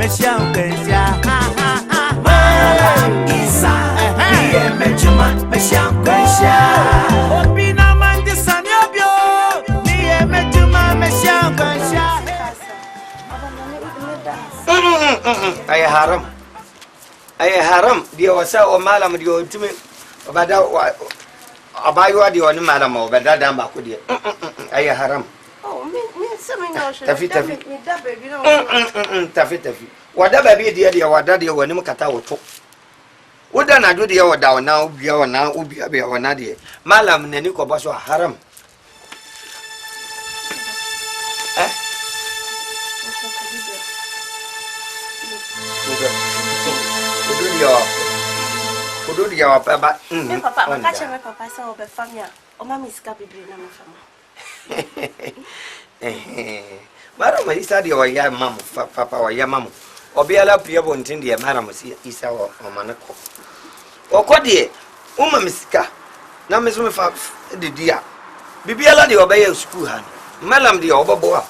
meshankensha Malam Isa Niye mejuma meshankensha Opina mandi sanyobyo Niye mejuma meshankensha Ay haram dia wasa o malam dia utimi obada abayo dia woni malam obada damba ko dia ay haram tafi wada baby dia wada dia woni mukata woto woda na do dia wada wana ubia wana ubia be wana dia malam nani ko baso haram Kudu dia apa ba? Papa, makacha me papa sa obe famia. O mama iska bibiri na mafama. Mara ma isa dia wa ya mamu papa wa ya mamu. Obi ala pia bontin dia mara ma isa wa manako. Okodi uma misika. Na meso me fa de dia. Bibi ala dia oba ya school han. Malam dia oba boa.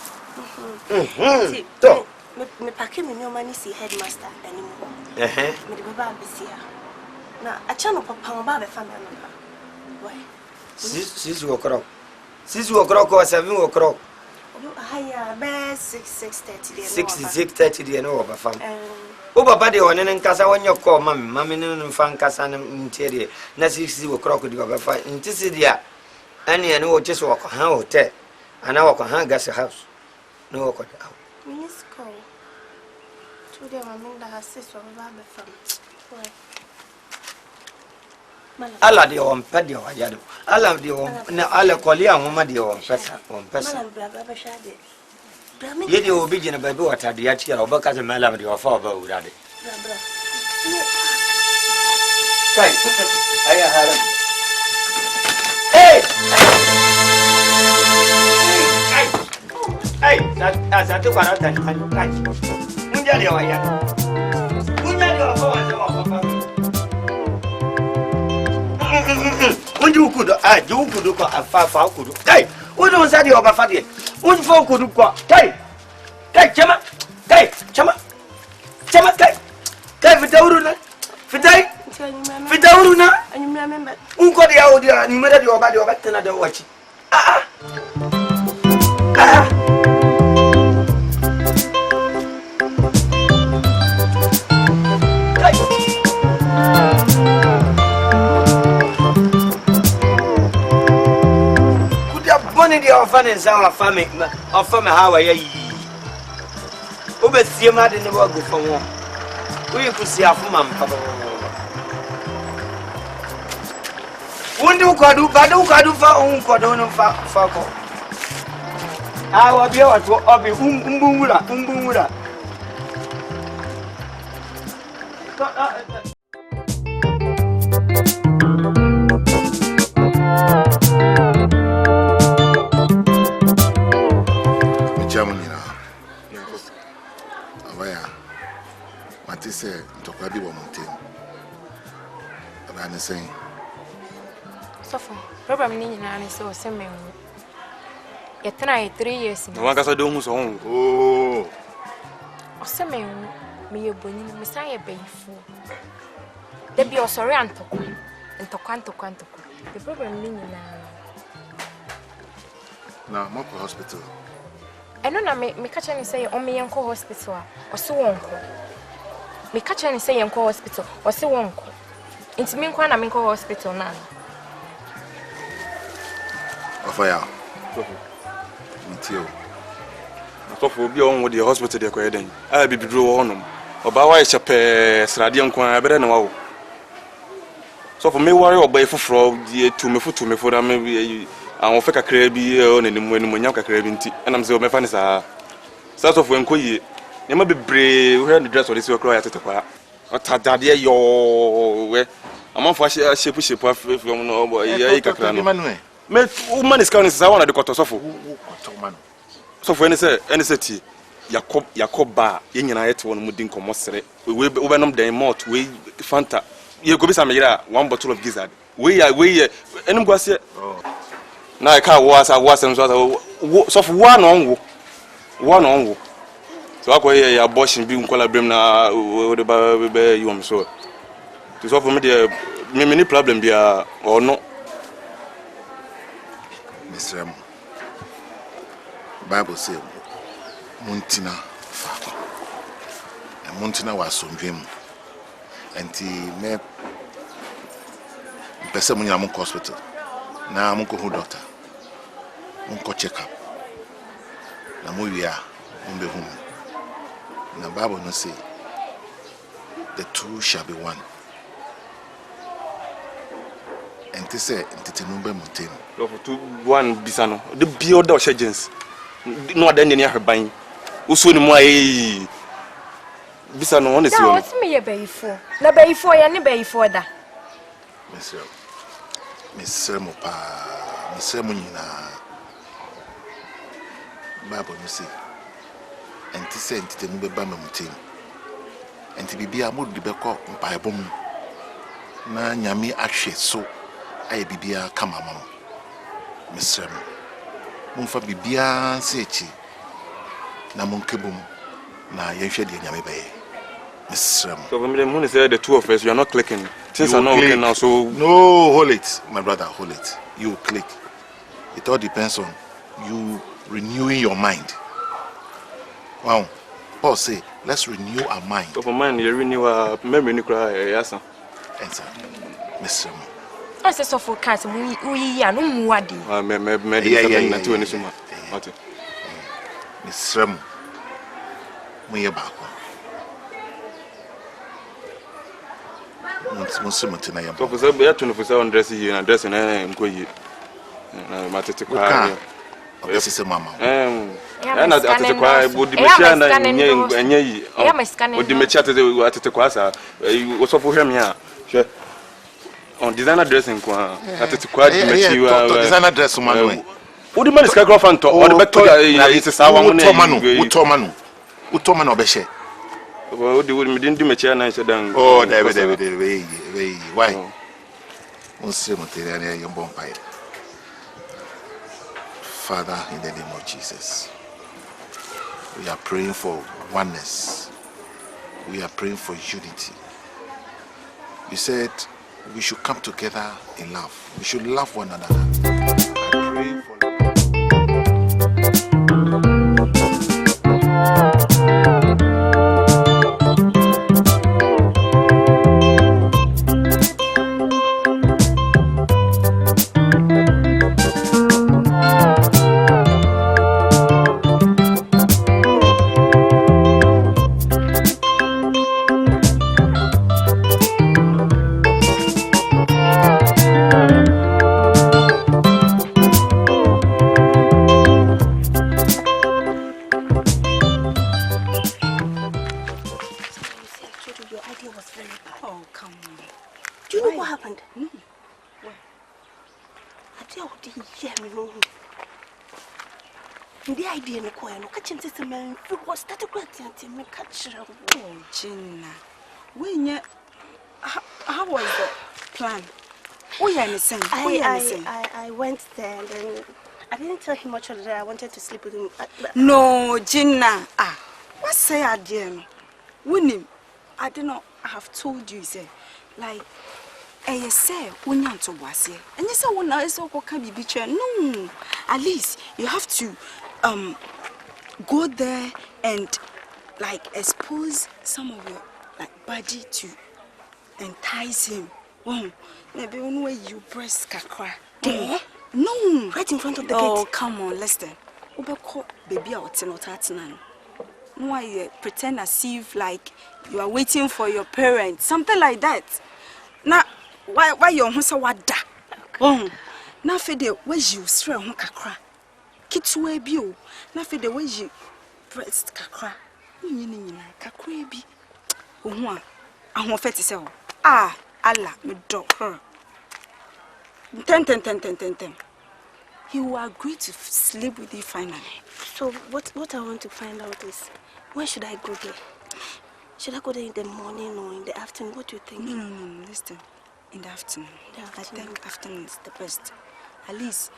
To me pake me nyoma ni si headmaster anymore. Me de baba besia. Na achano papa mo ba be family no. Why? Sisi okro. Sisi okro ko 7 okro. Haya be 6:30 dey. 6:30 dey no oba fam. O baba de woni nkasa wonyo ko mami no fa nkasa no ntiere na sisi okro ko di oba fa ntisi dia. Ani ene wo cheso wako ha hotel. Ana wako ha gas house. No wako da. Minisco. Today mama nda hasisi wa baba be fam. Why? Ala dia ompa dia wajado ala dia na ala kolia ngoma dia ompesa yedi obi jina baby watadu ya chira obaka ze mala dia wafa oba urade kai aya haram satu karata kai munja dia waya munja dia wafa wafa Unju kudo jukudu ko afa kudu kai uno sadi oba fadi unju fo kudu ko kai chama kai fitauru na anyumya member unko dia odia ni mera dia oba tena da wachi dia ofane nsa afame hawa ya yi obesie ma de ne wa go fon wo uyi kusi afuma mpaba wundi ukadu fa unkodo no fa ko awa bia wato obi umbunwura say ntokwa bi wo mountain abane say so for problem ni nyina ne say o se me ye tena 3 years no wan kasa do hu so hu o se me ye boni me say ye beifu de bi o sorry antokwa the problem ni nyina na mo ko hospital eno na me kacha ni say o me yenko hospital o se wonko me catch and say yanko hospital or say wonko inti me nkwa na me nko hospital na ofaya ntio atofo bi on wo the hospital de ko eden a bibidro wo honom oba wa chepe srade nkwa abere na wawo so for me worry oba efufro die tu me na me awon fe kakra bi onanim enu nyam kakra bi nti enam se o me fa ni sa so for enko yi Nema bebre we the dress or this work ya tetekwa. Otadade yo we. Amanfo shape from no boy ya kakra no. Me woman is coming say one de koto sofo. Sofo any say ti Yakob ba ye nyina yete won mu din komosere. We benom den malt we Fanta. Ye go bi samira one bottle of gizzard. We enim go ase. Na ka wo asa wo asem so sofo one on wo. So I call here abortion being collaborating na whatever you want so. To solve for me the many problem be or no. Mr. Bible say Muntina fa. And Muntina was some dream. And me person when I'm in hospital. Now I'm going to doctor. I'm going to check up. Now we are on the home. Now Bible no say the two shall be one. And they say the number mountain. To one bisano. The beyond our agents. No other than your buying. Usu ni mo ai bisano on the sea. What's me a bay for? Na bay for ya ni bay for da. Mr. Mopa, Mr. Munina Bible no say. And to say the number mountain. And to be a mood the beko by a boom. Na nyami actually so I bibia kama mama. Mr. Mumfa bibia sechi na munkebum na yenhwe de nyame baye. Mr. So when the moon say the two of us, you are not clicking. Things are not working now, so no, hold it, my brother, hold it. You click. It all depends on you renewing your mind. Wow. Paul say, let's renew our mind. So for mind, you renew our memory, yes, answer, Mr. I say so for cats, we are no more. Mr. We are back. So for some, we have 24/7 dressing here and dressing and go here. This is a mama. And at the choir would be machine and ye. I am a scanning. Would the machine at the choir? You was for him here. Sure. On designer dressing, at the choir, designer dress. Would the man is girlfriend to all the back to it's a sour Utoman Obeshe. Well, they wouldn't do much. Oh, David, why? Father, in the name of Jesus, we are praying for oneness. We are praying for unity. You said we should come together in love. We should love one another. I pray for How was the plan? I went there and then I didn't tell him much of that. I wanted to sleep with him. No, Gina. What say I did? Winning. I did not have told you, say, like, I say, when you're to was here. And you say, when I saw what can be chair. No, at least you have to go there and like expose some of your like body to entice him. Maybe one way you press kakra. No, right in front of the gate. Oh, come on, listen. Ubeko baby out no tatina. No, I pretend as if like you are waiting for your parents, something like that. Now, why you hosa wada? Now for the way you stray on kakra. Kitwe bio. Now for the way you press kakra. Kakra bi. I want to say, Allah, me dog her. 10. He will agree to sleep with you finally. So what I want to find out is, when should I go there? Should I go there in the morning or in the afternoon? What do you think? No, listen. In the afternoon. I think afternoon is the best. at least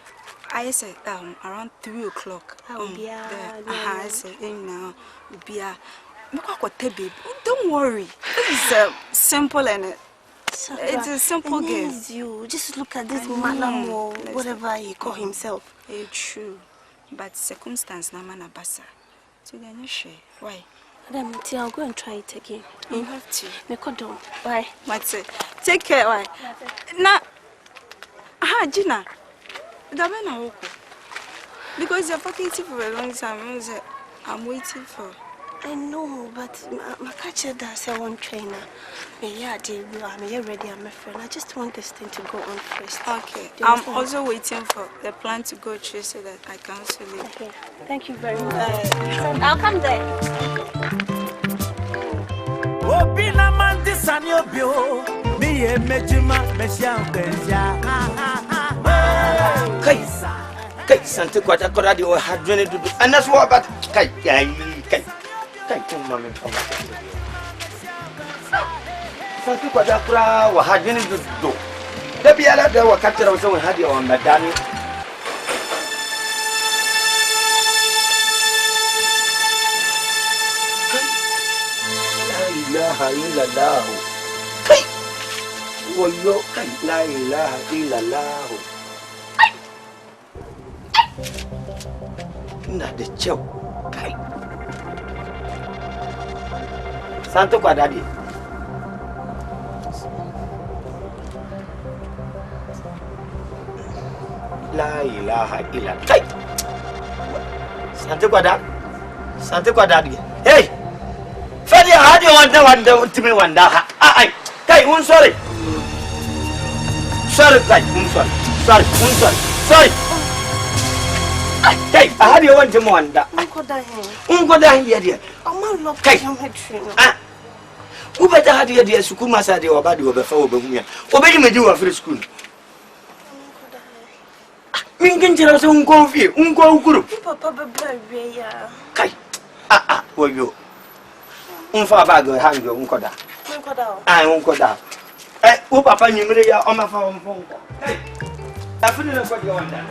I say around 3 o'clock. I say now baby. Don't worry. It's simple and it's a simple game. You just look at this madam or whatever he call himself. It's true, but circumstance na man abasa. So then you share. Why? Madam, I'll go and try it again. You have to. Me kodo. Bye. Matse. Take care. Why? Na. Gina. Damena woko. Because you're fucking for a long time. I'm waiting for. I know, but my catcher does I want trainer. Yeah, I'm ready. I'm a friend. I just want this thing to go on first. Okay. I'm also waiting for the plan to go through so that I can also leave. Okay. Thank you very much. I'll come there. Obina mandi sanyo bio mi emejima meshambeja. Kai sante kwata kora di o hadwene dudu. Anas wo bat kai mama papa. Sante kwata kora wa hadwene dudu. Da biala da wakati rawo so hadi o madani. La ilaha illallah. Kai. Woyo kai la ilaha illallah. Ina da kyau kai. Santo kwadadi. La ilaha illallah. Kai. Santo kwadadi. Hey. Fadi hadi wanda ultime wanda ha. Ai. Kai un sorry. Sorry kai un sorry. Sorry. Kai hadi wanda mo wanda. Unko da hin dia. Amma lo kai am headshot. Ah. Ubeta hadi dia suku masa dia obadi obefa obehumia. Obedi meji wa free school. Mingin jira so unko fi, unko ukuru. Papa bebra we ya. Kai. Woyo. Unfa bag hanjo unko da. Unko da. O papa nyimire ya o mafa onfonko. Kai. Afuni na kwa dia wanda.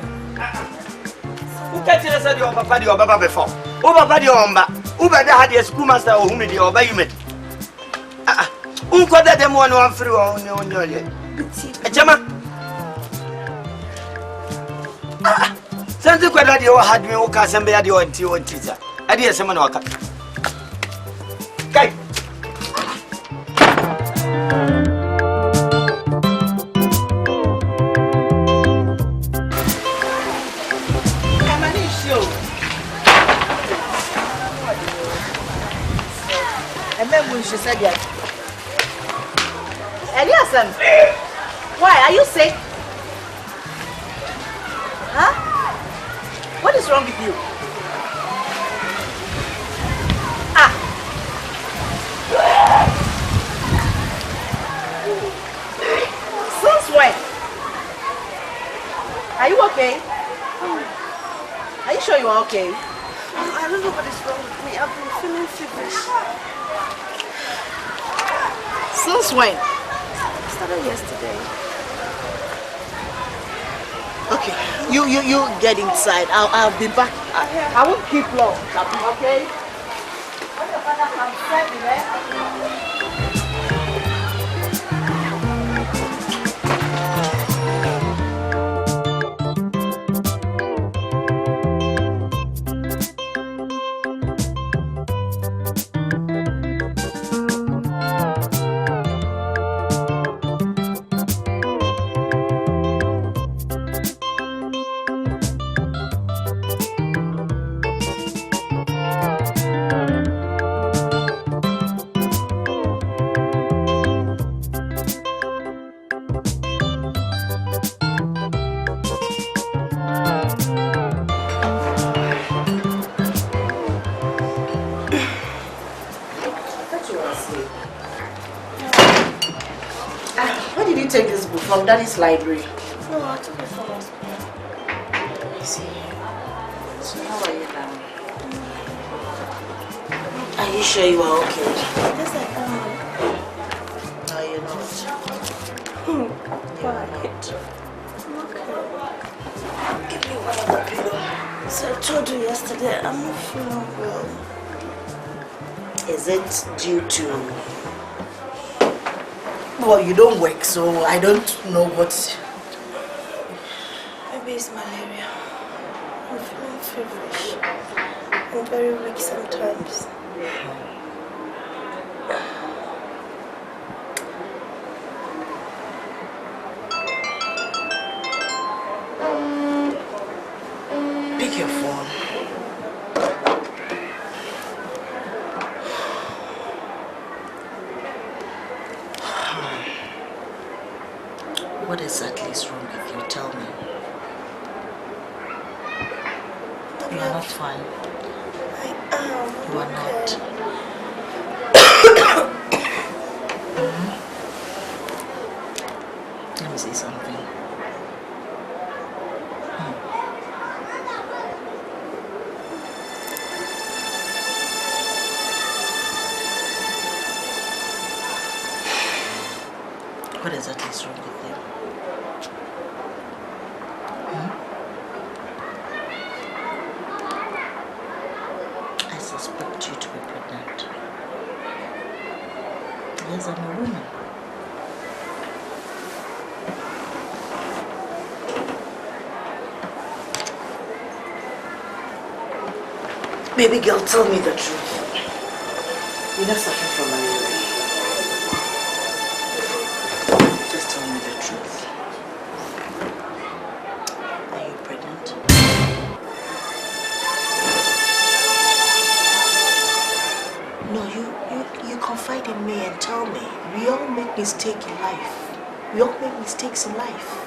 Ukatira sa dia o papa dia o baba befo. O papa dia omba. Ubeda hadi school master o humi dia o bayume. Unko da demo no afri o onye. Echama. Sanze kwa dia o hadwe o ka sembe ya dia o ntiza. Adi esema na waka. Kai. She said yes. Eliasen, why are you sick? Huh? What is wrong with you? Since when? Are you okay? Are you sure you are okay? I don't know what is wrong with me. I've been feeling feverish. Since when? Started yesterday. Okay, you get inside. I'll be back. I won't keep long. Okay? When your father comes, send me there. Take this book from Daddy's library. No, I took it from us. I see. So how are you now? Are you sure you are okay? Yes, I am. No, you're not. Why? Give me one other pillow. So I told you yesterday, I'm not feeling well. Is it due to... Well, you don't work, so I don't know what... Maybe it's malaria. I'm feeling feverish. I'm very weak sometimes. Pick your phone. What exactly is wrong with you? Tell me. You are not fine. I am. You are not. Let me say something. What exactly is wrong with you? I suspect you to be pregnant. Yes, I'm a woman. Baby girl, tell me the truth. You're not suffering from malaria. Just tell me the truth. Are you pregnant? No, you confide in me and tell me. We all make mistakes in life. We all make mistakes in life.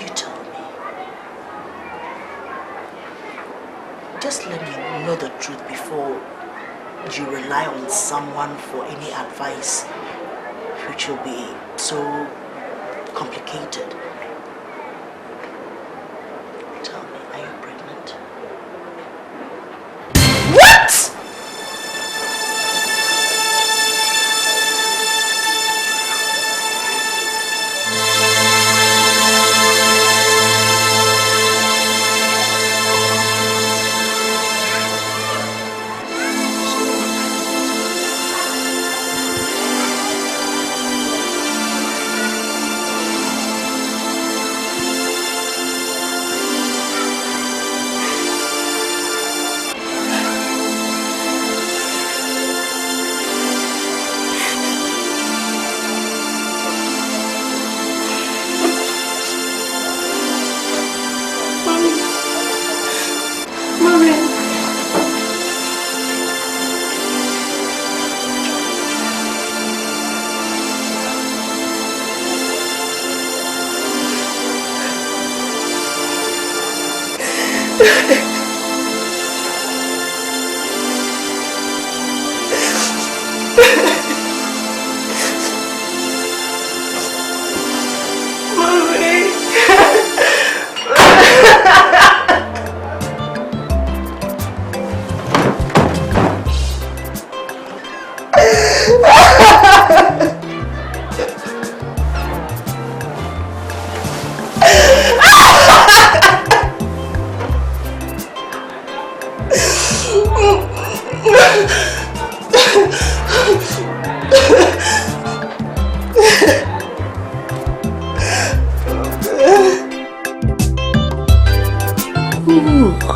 You tell me. Just let me know the truth before you rely on someone for any advice, which will be so complicated. Tell me, are you pregnant? What?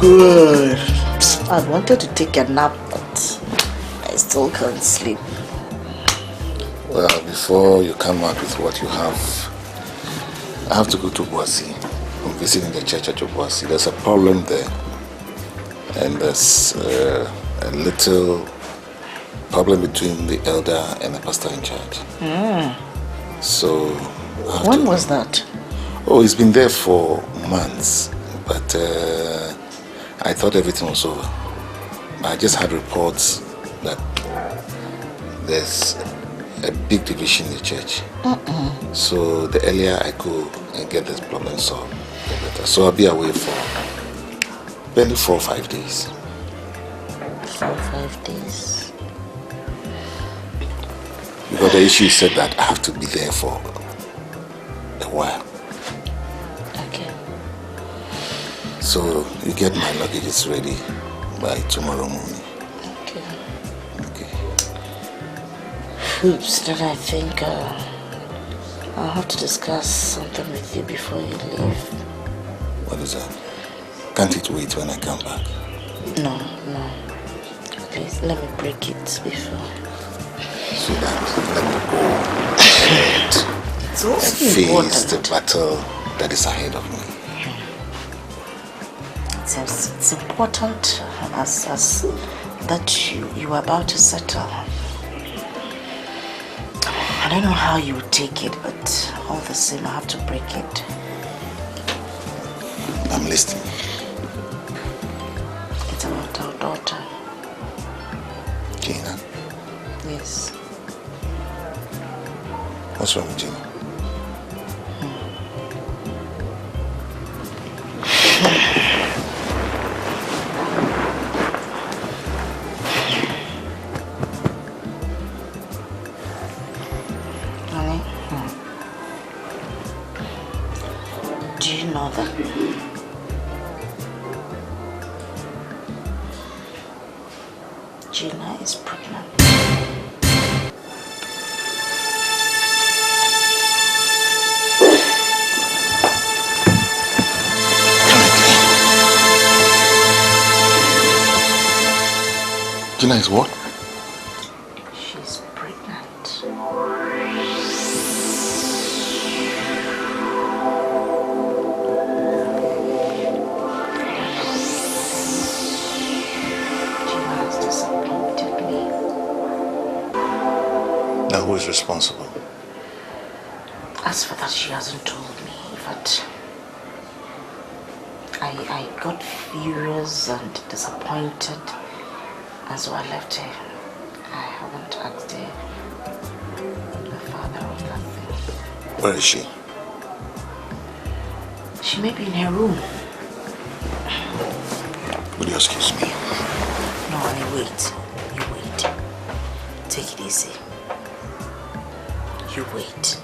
Good. I wanted to take a nap, but I still can't sleep. Well, before you come out with what you have, I have to go to Boise. I'm visiting the church at Boise. There's a problem there. And there's a little problem between the elder and the pastor in charge. So... When was that? Oh, it's been there for months. But I thought everything was over. I just had reports that there's a big division in the church. So the earlier I go and get this problem solved, the better. So I'll be away for barely 4 or 5 days. 4 or 5 days? Because the issue said that I have to be there for a while. Okay. So you get my luggage ready by tomorrow morning. Okay. Okay. Oops, then I think I'll have to discuss something with you before you leave. What is that? Can't it wait when I come back? No. Please, let me break it before. So that let me go It's also face important. the battle that is ahead of me. It's important as that you are about to settle. I don't know how you would take it, but all the same, I have to break it. I'm listening. It's about our daughter. Gina? Yes. What's wrong with Gina? Honey, do you know that Gina is pregnant? Gina is what? She's pregnant. Gina has disappointed me. Now who is responsible? As for that, she hasn't told me, but I got furious and disappointed, and so I left her. I haven't asked her, the father or nothing. Where is she? She may be in her room. Will you excuse me? No, honey, wait. You wait. Take it easy. You wait.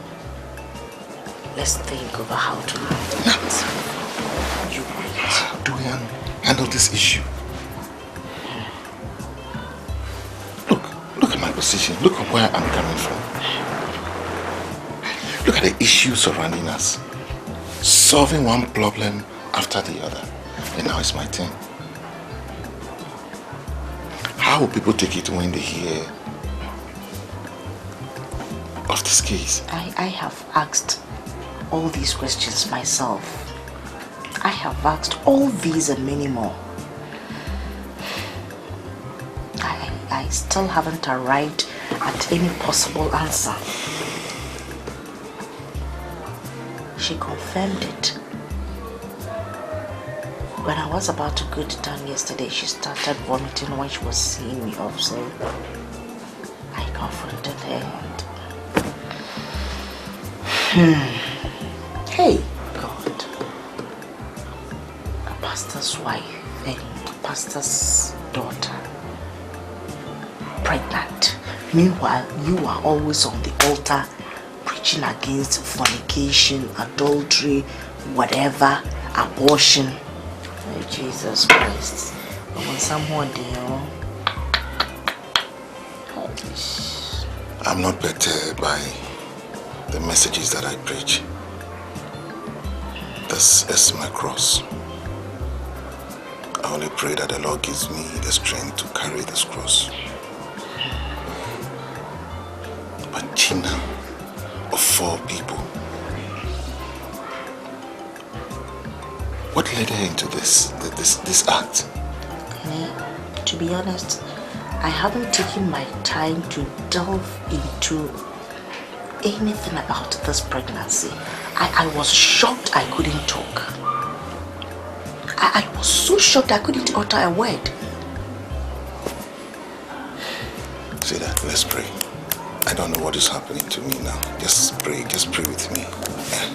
Let's think over how to handle it. You wait. How do we handle this issue? Look at my position. Look at where I'm coming from. Look at the issues surrounding us. Solving one problem after the other. And now it's my turn. How will people take it when they hear of this case? I have asked all these questions myself. I have asked all these and many more. I still haven't arrived at any possible answer. She confirmed it. When I was about to go to town yesterday, she started vomiting when she was seeing me off, so I confronted her and... Hey, God. A pastor's wife and a pastor's daughter. Pregnant. Meanwhile, you are always on the altar preaching against fornication, adultery, whatever, abortion. Oh, Jesus Christ. Someone there. I'm not better by the messages that I preach. This is my cross. I only pray that the Lord gives me the strength to carry this cross. But Gina, of 4 people, what led her into this act? To be honest, I haven't taken my time to delve into anything about this pregnancy. I was shocked I couldn't talk. I was so shocked I couldn't utter a word. See that? Let's pray. I don't know what is happening to me now. Just pray with me. Yeah.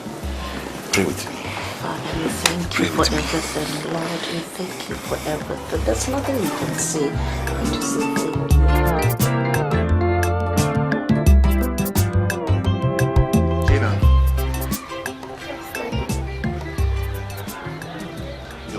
Pray with me. Father, we thank you for everything, Lord. We thank you for everything. There's nothing you can say. I just say thank you. Gina.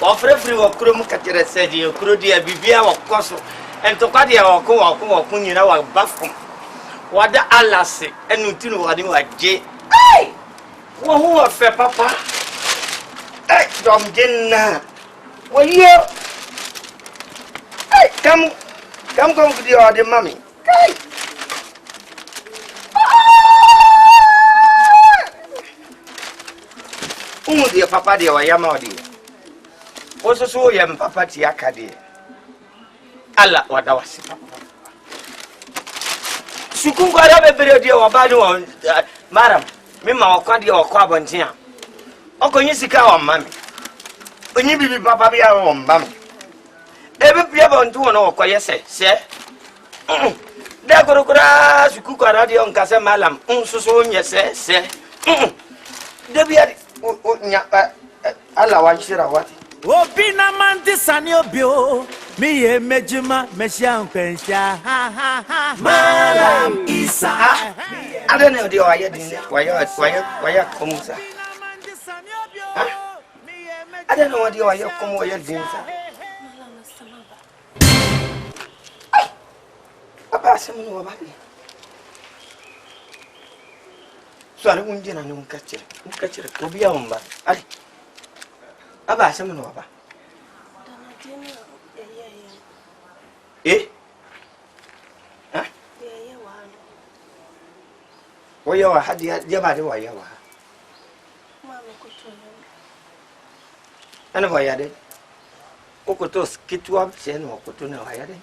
Ofre free wa kuro mu kakyere said you kuro dia bibia wa koso. Ento kwa dia wa ko nyina wa bafom. Wada alase enu tinu wade wa je. Hey! Wo hu wa fe papa. Hey, dom jenna. Wo yo. Hey, come with your the mommy. Hey! Dear papa, dear, I am out. Also, so yam papa tiaka dear. Allah, what I was. Sukun got up a very dear or bad one, madam. Mima or quanti or carbon tia. Or can you see our mammy? When you be papa be our mammy. Every people on 2 or quiet say, there go to cook a radio on Casa Malam, so yes, say, there be Allah one share what? Obina manti sanyo bio, mi ye mejima mesha pensha. Malam Isa. I don't know the why you come, sir. I don't know what you are come where you're doing, sir. Papa, some know about me. So I won't get a new catcher. Catcher, will be on back. About some know about. Eh? Huh? Where you are, had the body where you are. And why are they? Okotos, get to up, send or put to know why are they?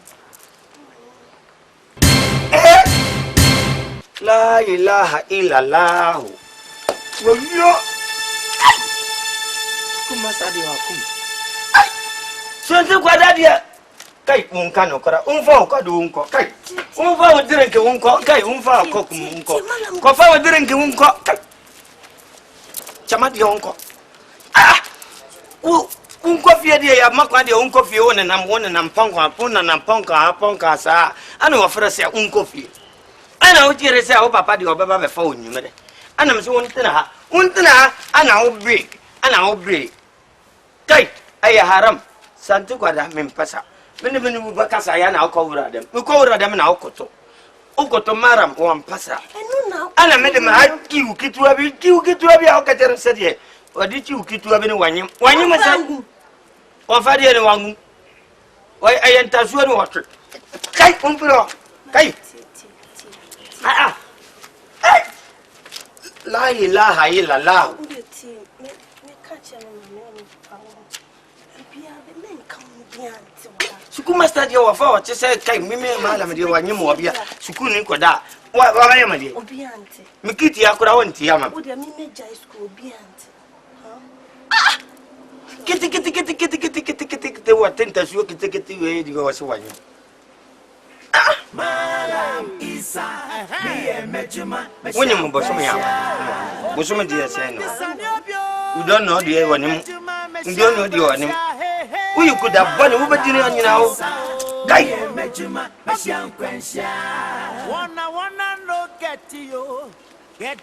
La ilaha illallah. Wo yo. Kuma sadi wa kum. So nte kwa dadia. Kai unka no kora. Unfa ko du unko. Kai. Unfa o drink unko. Kai unfa ko kum unko. Ko fa o drink unko. Kai. Chama di unko. Ah. Unko fie dia ya makwa dia unko fie wona nam ponko pona nam ponka sa. Ana wo frase unko fie. Ana ujire se o papa di obeba be fa onyumere ana mse wontena ana wo break kai ay haram santu kwada mempasa mene bu bakasa ya na akowura dem na okoto maram o ampasa ana mede ma kiu kitwa bi akatere sedie odi kiu kitwa bi ne wanyim masa o fa die ne wangu o ayenta suo ne wotre kai umpiro kai La ilaha illallah. Suku master dia wa fa o say kai mimi malam dia wa nyimo obia suku ni koda wa ya made obiante mikiti akura wonti ya mam odia mimi jai suku obiante kiti wa tenta suo kiti we digo wa wanyo Malam Isa, me mejuma. When you bosom ya, bosom dear say no. You don't know the one. You don't know the one. Who you could have been over dinner, you know. Guy, mejuma, mesian quencha. Wanna no get you. Get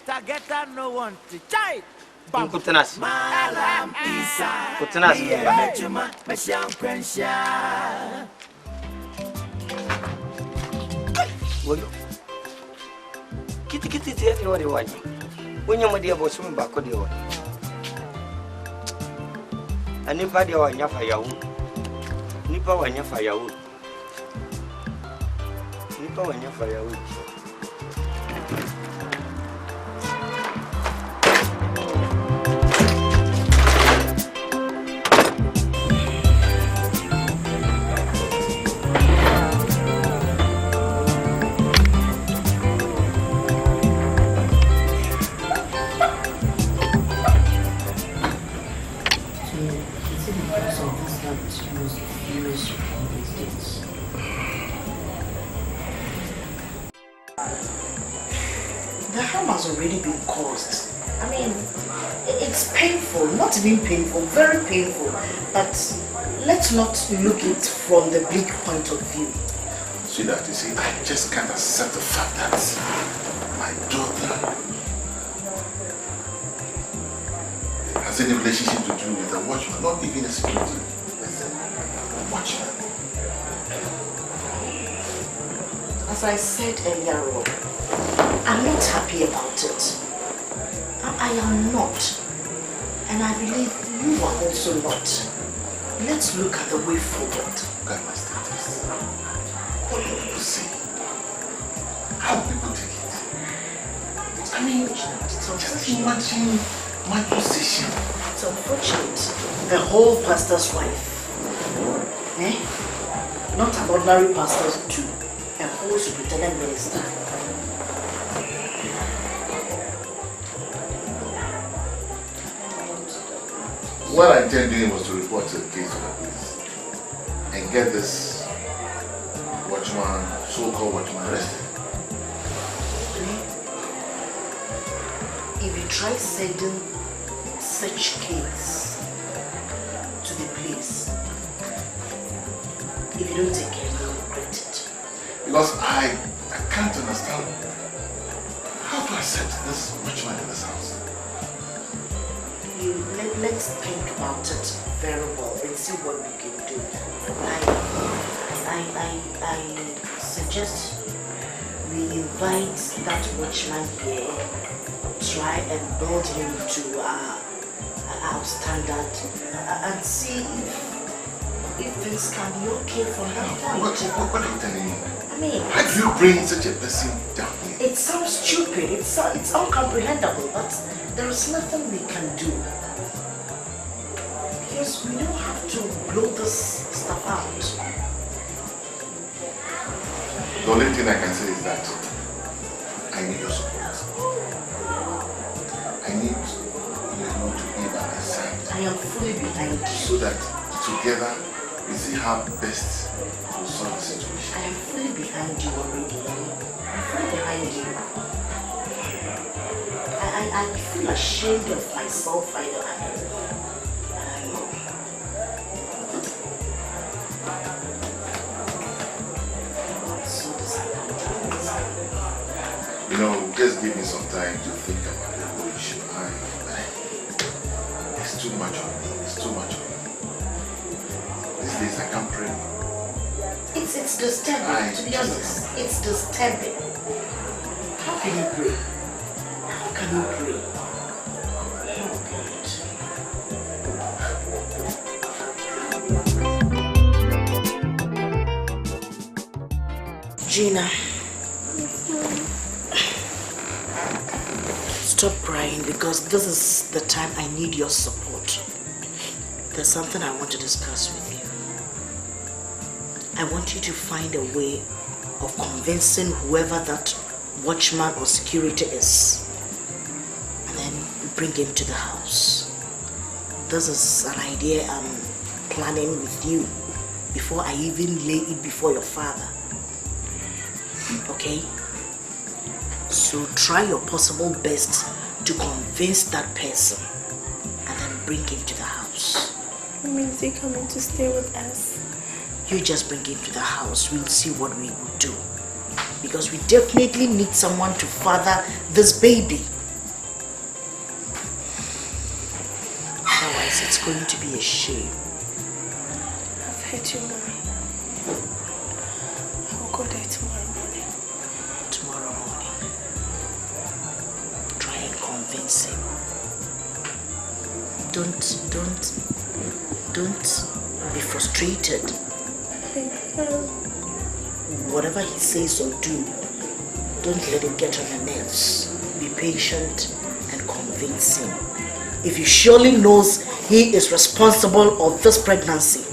no one to chai. Putanas. Malam Isa, Putanas, mejuma, mesian quencha. Woyo kiti tieni wari waji wonyo mo dia bosum ba ko dia wa ani pa dia wa nyafa yawo ni pa wa nyafa yawo The harm has already been caused. I mean, it's painful, not even painful, very painful. But let's not look it from the bleak point of view. Sweetheart, you see, I just can't accept the fact that my daughter has any relationship to do with a watchman, not even a security. watchman. As I said earlier on, I'm not happy about it. I am not. And I believe you are also not. Let's look at the way forward. Look at my status. What do people say? How do people take it? I mean, just imagine my position. It's unfortunate. A whole pastor's wife. Eh? Not an ordinary pastor too. A whole superintendent minister. What I intended doing was to report the case to the police and get this watchman, so-called watchman, arrested. If you try sending such case to the police, if you don't take care, you'll regret it. Because I can't understand how to accept this watchman in this house. Let's think about it very well and see what we can do. I suggest we invite that watchman here, try and build him to our standard, and see if things can be okay from that point. What are you telling me? I mean, how do you bring such a person down here? It sounds stupid, it's uncomprehendable, but there is nothing we can do. Because we don't have to blow this stuff out. The only thing I can say is that I need your support. I need you to be by my side. I am fully behind you. So that together we see how best to solve the situation. I am fully behind you already. I'm fully behind you. I feel ashamed of myself. I know. You know, just give me some time to think about the whole issue. It's too much on me. It's too much on me. These days I can't pray. It's disturbing, to be honest. It's disturbing. How can you pray? How can you pray? Oh, God. Gina. Stop crying, because this is the time I need your support. There's something I want to discuss with you. I want you to find a way of convincing whoever that watchman or security is, and then bring him to the house. This is an idea I'm planning with you before I even lay it before your father. Okay? So try your possible best to convince that person and then bring him to the house. When is he coming to stay with us? You just bring him to the house. We'll see what we will do. Because we definitely need someone to father this baby. Otherwise, it's going to be a shame. I've heard you, Mommy. I'll go there tomorrow morning. Tomorrow morning. Try and convince him. Don't be frustrated. Whatever he says or do, don't let it get on your nerves. Be patient and convince him. If he surely knows he is responsible of this pregnancy,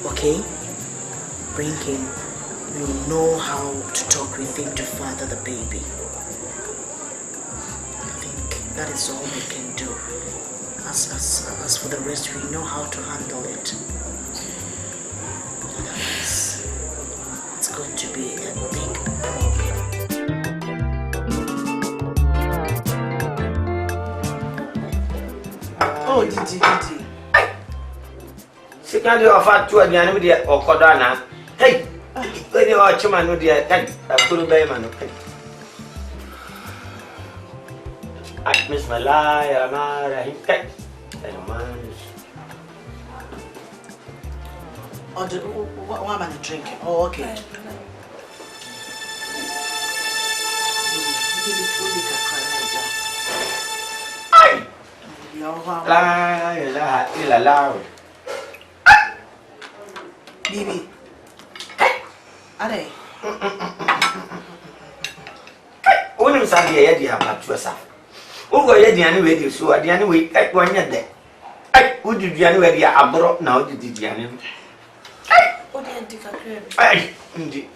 okay? Bring him. You'll know how to talk with him to father the baby. I think that is all we can do. As for the rest, we know how to handle it. Otherwise, it's going to be a big problem. Oh, Didi. She can't do a fat to a young lady or Cordana. Hey, when you are a chairman, no dear, a full bayman. I miss my life, I'm a man. Or the one man drinking? Oh, okay. La. Bibi. Ade. Onim sa de ye de abatu sa. Wo go ye de ane we de so ade ane we wanya de. Ai, wo de duane we de abro na wo de duane. O de ndikakre. Ai, ndi.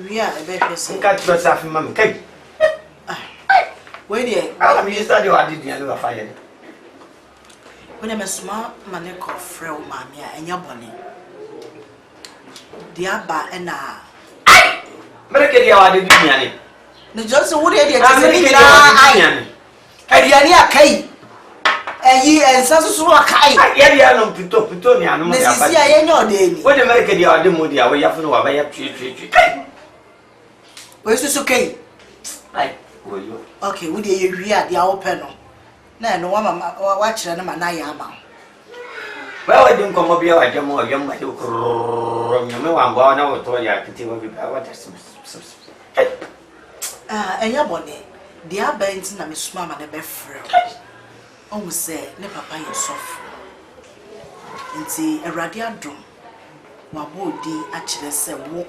We are a better person. Ka tro sa fi mam kai. Where there? Ah, mi sta de wa de duane ba fa ye. When I'm a small man, I call Frau Mamma and your bonnet. The Abba and America dia wa de duane. The Johnson would have America Adiania Kay. And ye and Sasu Kai. Ya no pito ni anu. Nesisi aye no dey. When America dia wa de mo dia we ya fu no wa ba ya twi. We so Kay. Ai, wo yo. Okay, we dey wi a dia open no. Na no wa mama wa kire na na ya ama. Well, I didn't come up here. I don't know. Young man, you know, I'm going out to your kitty. What is and your bonnet, the Abba na Miss Mamma, the best friend. Almost say, ne papa, you soft. And see a radiant drum. Wabodi actually say, walk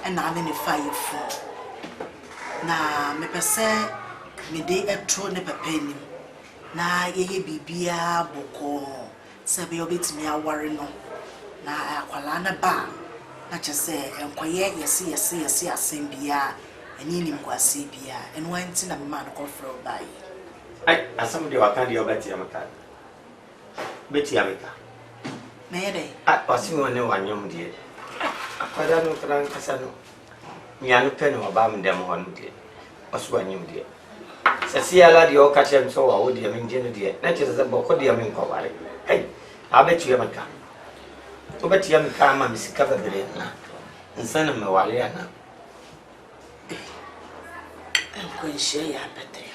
and I'm in a fire full. Na me per se, me day a trone penny. Na ye bibia boko. Sabi obetimi aware no na akwala na ba na chese enkoye yesi asem bia ani nim kwase bia eno anti na mema no kofro bai ai asam de wakan de obeti amaka beti amaka na yede osi woni wanyom de akwada no kran kasa no nyanu pe no ba mdem ho no de oso wanyom de sesi ala de o ka chem so wa wo de min je no de na chese boko de min ko bare. Hey, I bet you have a bet you have come and discover the na. And send him a waliana. I'm going to share your better.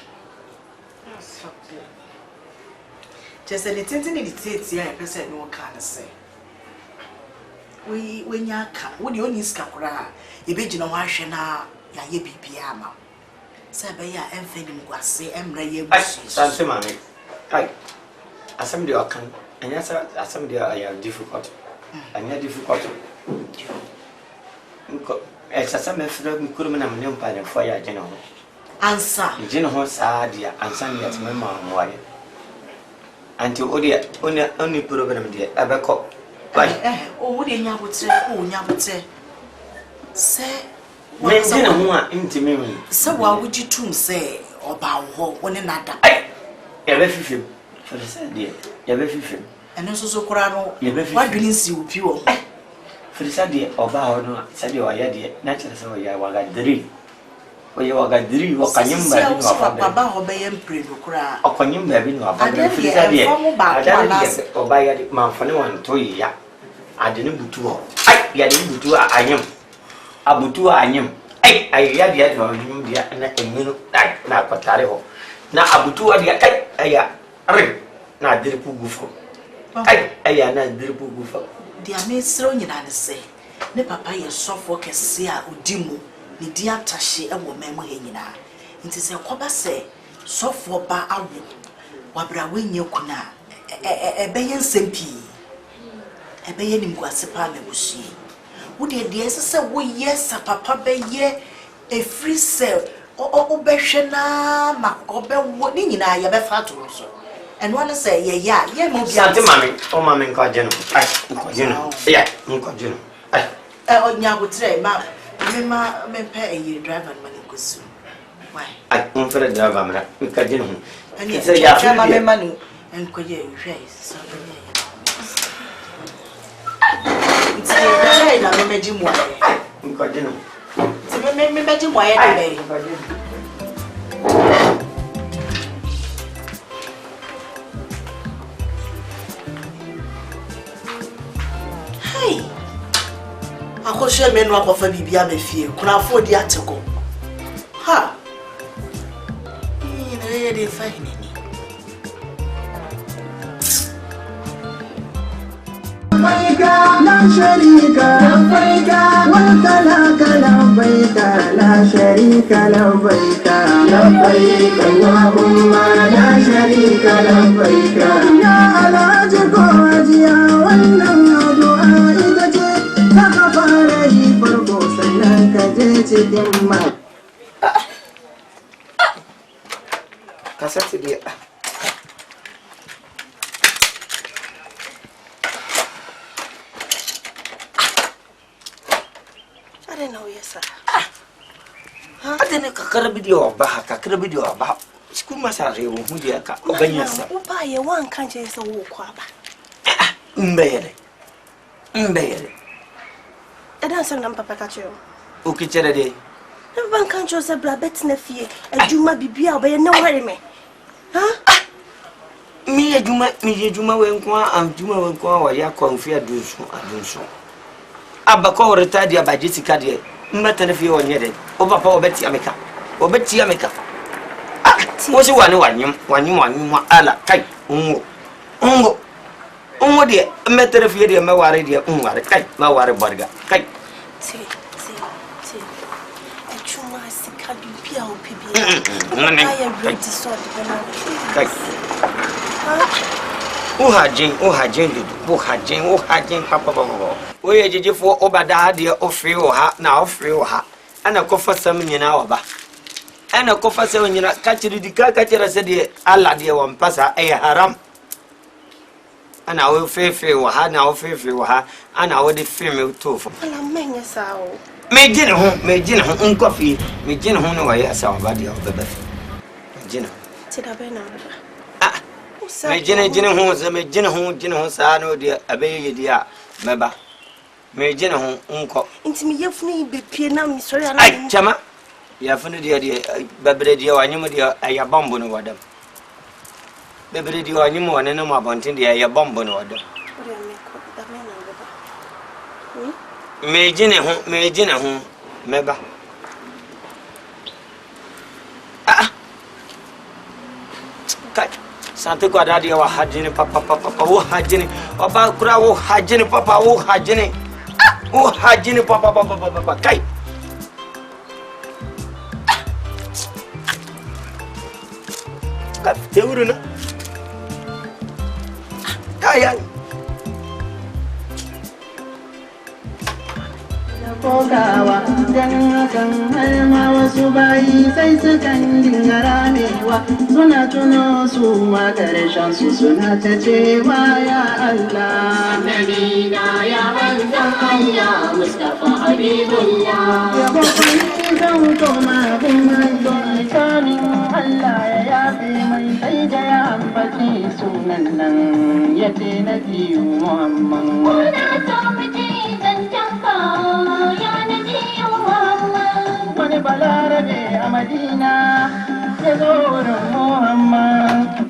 Just a little details here, a person no can say. When you can, when you only scapura, you be no washing now, ya ye be piama. Sabaya and feeding guasse and ray. Sanse mammy. Hi. Asam de okan anya asam de aya difficult anya difficult nko exasa me fira mi kuru na me mpa ne fo ya gene ho answer gene ho saa dia ansa ne yatme ma mo aye anti oni program de abeko o wo de nya botre se me gene ho a ntimi mi se wa wuji tum se oba wo woni nada ebe fifim for the same day, you have a fish. And also, Corano, what do you see with you? For the Saturday, or bow, no, Saturday or Yadi, natural, so you are got three. Or you are got three, or can you about obey and pray, or can you maybe know about the Saturday? Or buy a man for no one to ya. I didn't do two. I didn't do I am. Abutu I am. I had yet on you, dear, and a minute, like Pataro. Now Abutu, I na diripu gufo ai na diripu gufo dia me sro nyina ne se ne papa ye sofo kese a odimu ne dia tashe e wo memu he nyina nti se koba se sofo ba awo wabra wenye kuna ebe ye nsempi ebe ye nimkwase pa mebushi wo de se wo yes papa be ye e free cell o behwe na ma obe wo ni nyina ye be fa to so. And one say, yeah, maybe Santi mammy, oh, mammy, Cogeno. Yeah, Cogeno. Oh, now would say, ma, me pay a year driver money goes soon. Why? I don't feel a driver, Cogeno. And you say, yeah, my money and could you face? It's a imagine why. Cogeno. Imagine why I I share men up of a bibia me fear. Could I afford the article? Ha! They find any. شريك لبيك ولك لبيك لا شريك لبيك لبيك اللهم لا شريك لبيك يا علاجك وجيا والنمر عائدتي تغفري فرقو سنك جيت دمّا kasati dia I don't know, yes, sir. adene kakara bidio ba kakara bidio ba siku masare wo hu dia ka obanyasa Uba ye wan kan je so wo kwa ba. mbere I don't send them papa kacho. o kichere de Ban kan jo se bra bet na fie. Adwuma bibia obaye ne ware me. Ha? mi ejuma we nko am juma we nko wa ya kwa mfia adunso abako retard ya budget ka de mbata na fie wonye de o papa obeti ameka wo si wanyim ala kai unwo de mbata na fie de maware de unware kai maware barga kai Si. Adwuma sika bibia o pibia. I am ready so de na. kai o hajin papa o ye jejefo obada de ofre o ha na ofre o ha ana kofa sam nyina oba ana kofa sam nyina ka chiri di ka chira se de alla de wa mpasa ay haram ana o fefe o ha na o fefe o ha ana o de film tofo Ala menye sa o. me jine ho nkofi me jine ho no wa ya sa oba de obebe jine Ti da be na ba. me jine ho sa no de abeye dia meba me jine ho nko Inti mi yefunu be pie na mi sori ana. ai chama ya funu dia babere dia wanyum dia aya bombo no wadam babere dia wanyum wane no mabontin dia aya bombo no wadam me jine ho meba kai sante kwa dadi wa hajini papa wo hajini papa kura wo hajini papa wo hajini papa kai ka teuru na kaya kogawa dan hakan har ma wasu bayi sai su kan dinga ramewa suna tuno su ma karshen su suna ta cewa ya Allah nabina ya manzan Allah Mustafa Habibullah ya bakwai zan koma bin manzon kamin Allah ya yafe mai sai da ya ambaci sunan nan ya ce na biyu Muhammad wani balarabe a Madina ya zo wurin Muhammad.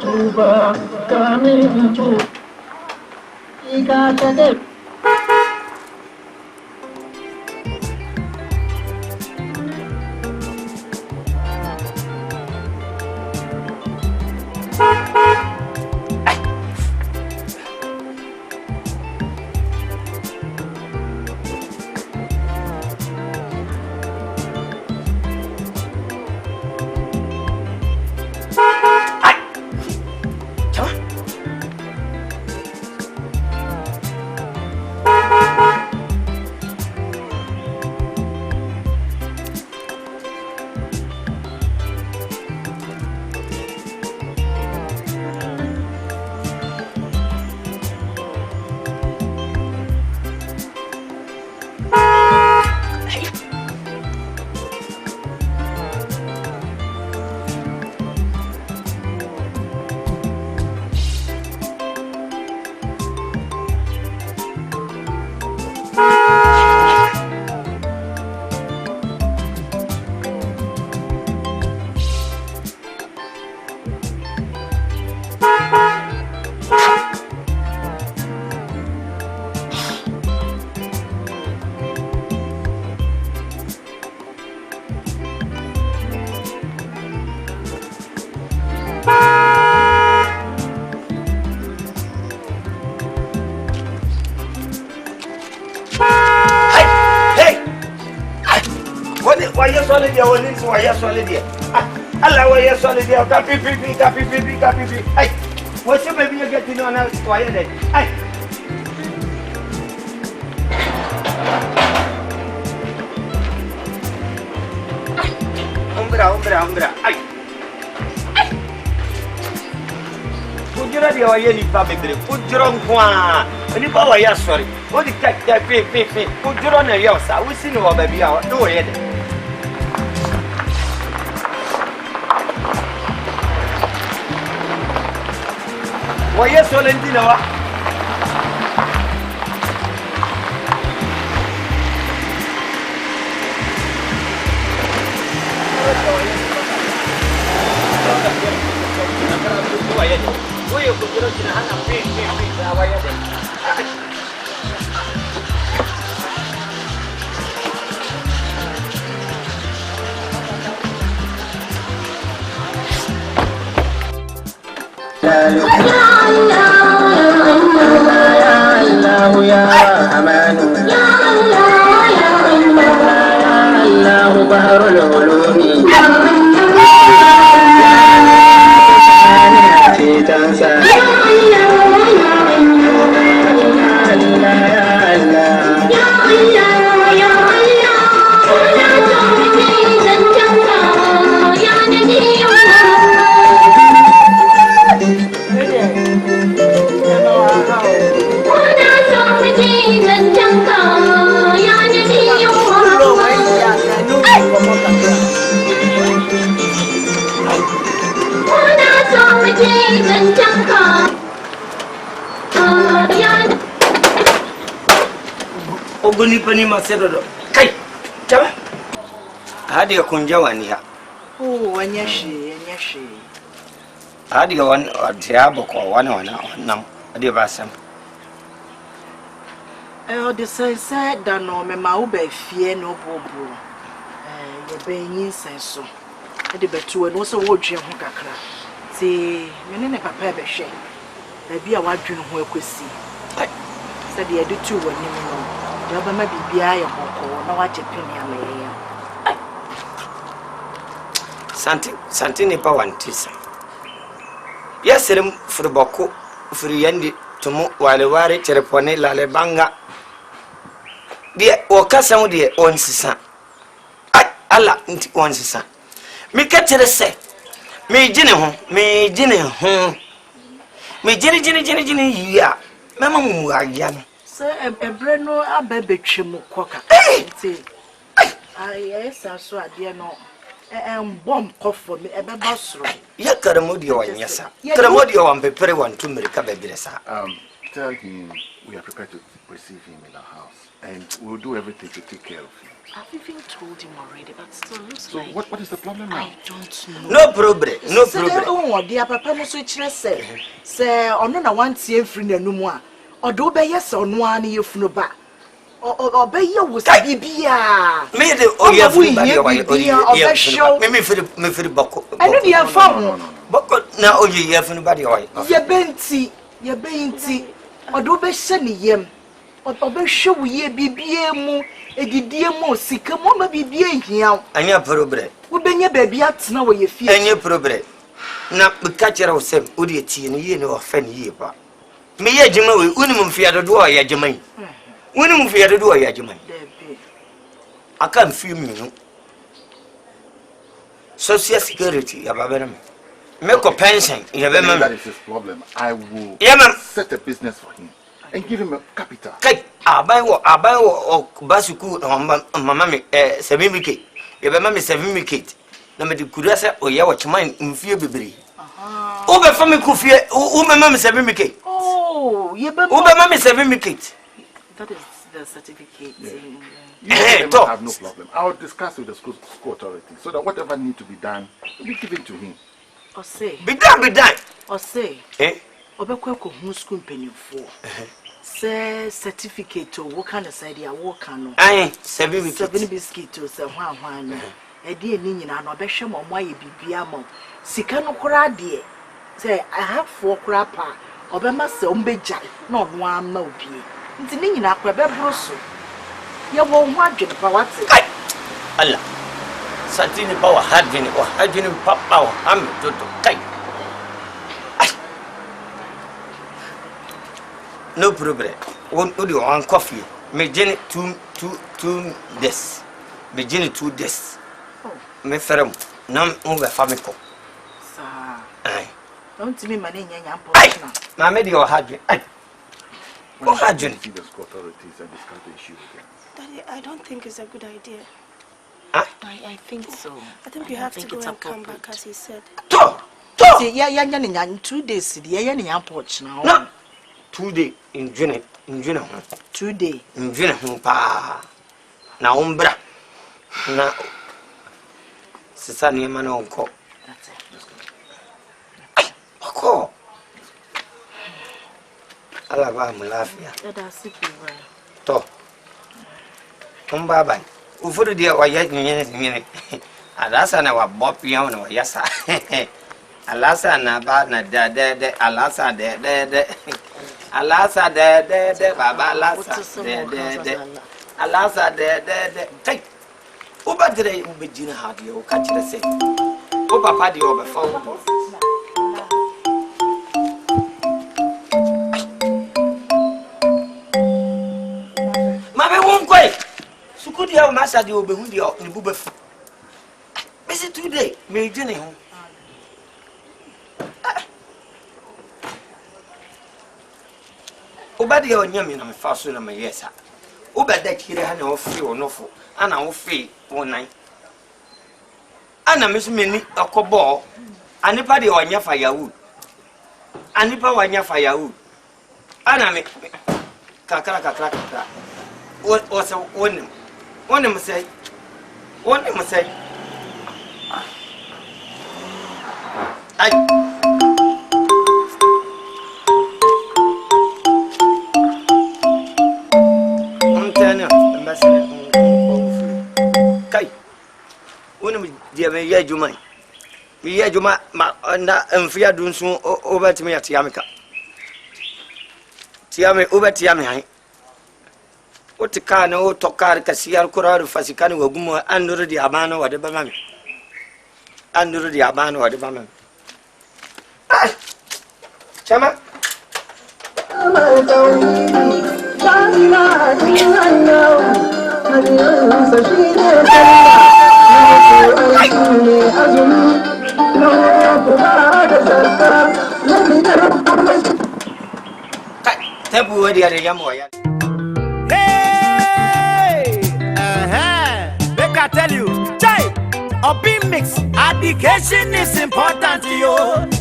Tuba kami itu ikatan dia woni so ya solid dia Allah wa ya solid dia ka pipi ai wo se be bi get ni ona so ya de ai Umbra ai Pujura dia wa ye ni pa bebre pujura kwa ni pa wa ya sorry o di ka pe pujura na ya sa wo si ni wa ba bia do ye de wa ye so le ndina wa Oye, pujura china hana pe wa ye de يا رحمن يا الله بحر العلوم في تنسى Oguni pani masedodo kai chama hadi ya kunjawani ha wanyashi hadi ya wan atiabo kwa wana nam hadi basam the sense that no me ma ube fie no bobo ye be yin senso e betu no so wo dwe ho kakra ti me ne papa e be hwe e bia wadwene ho akosi se de de tu wani no ya ba ma bibia ye hoko na wache peni ameye santi ne pa wantisa yeserem furbako furi yandi tumu wale terepone lale banga dia o kasamu dia on sisa ala nti on sisa mi katere se mi jine ho mi jine ya mama mu agya no se ebre no ababetwem koka nti ai esa so ade no bom kofo me ebeba soro ya karamodi wa nyasa karamodi wa mpepere wa ntumirika bebiresa tell him we are prepared to receive him in our house and we'll do everything to take care of him. I've even told him already, but still looks so like... what is the problem now? I don't know. No problem. Oh, dear papa no so say ono na wantie free na no mu a odo be yes ono ani yefunu ba o be ye wo bibia me de o ye free ba de me free bako eno de afa ho bako na o ye yefunu ba de o ye benti odo be hye ne yem obe hwe wo ye bibia mu edidie mu sika mu ma bibia hia anya problem wo benye baby atena wo ye fie anya problem na bika kire wo sem wo de tie ne ye ne wo fa ne ye ba me ye jima we unimum fia do o ye jima unimum fia do o ye jima aka mfi minu social security ya babere me ko pension ya be me that is his problem. I will set a business for him and give him a capital. Kai abai wo basuku mama me 7k ya be me 7k na me de kura se o ye wo chima mfie bebre o be fa me kufie o me mama 7k oh ye be o be mama 7k that is the certificate. I have no problem. I will discuss with the school authority so that whatever need to be done will be given to him. Or say be done or say obekwa ko hu school penifo say certificate to work on the side ya work no 7 biscuit to say hwan no e de ni nyina no obehwe mo aye bibia mo sika no kora de say I have 4 kora pa obema se ombegya na ono ama obie nti ni nyina akwa be bro so ye wo hu adwene pa wate Allah Santini power hadwin or hadwin papa or ham to take. No problem. Won't do one coffee. Me Jenny 2 days. Me Jenny 2 days. Me ferm. Nam over famico. Aye. Don't tell me my name, young Aye. Mamma, you hadwin. Aye. Go hadwin. Daddy, I don't think it's a good idea. I think so. I think you have to go and come back, as he said. See, yeah, 2 days. Yeah, now. No. 2 days in June. 2 days. In June, pa. Na umbra. Na. Sisa ni mana unko. That's it. Wako. Ala ba mulafia. That's it, right. To. Bye. Ufuru dia wa ya nyene. Alasa na wa bopia na wa yasa. Alasa na ba na de alasa de. Alasa de baba alasa de. Alasa de. Kai. Oba dire ubejina hadi o ka kire se. O papa di o be fa o. Mabe won koi. Sukudi ya masa di obehu di ni bubefu. Besi today me jene ho. Obadi ya onyame na me fa so na me yesa. Obada kire ha na ofi onofo, ana ofi wonan. Ana me so meni akobo. Anipa de onya fa yawu. Anipa wanya fa yawu. Ana me kakra. O se wonim. Wonim say. Ai. Montana, ambassador. Kai. Wonim dia me ya juma. Me ya juma ma na mfia dunsu obatimi atiamika. Tiame obatiame han. Otikana o tokar kasiyar kuraru fasikani wagumo anduru di abana wade bamami. Chama. Tebu wadi ada yamu ya. I tell you, Jai, a beam mix, education is important to you.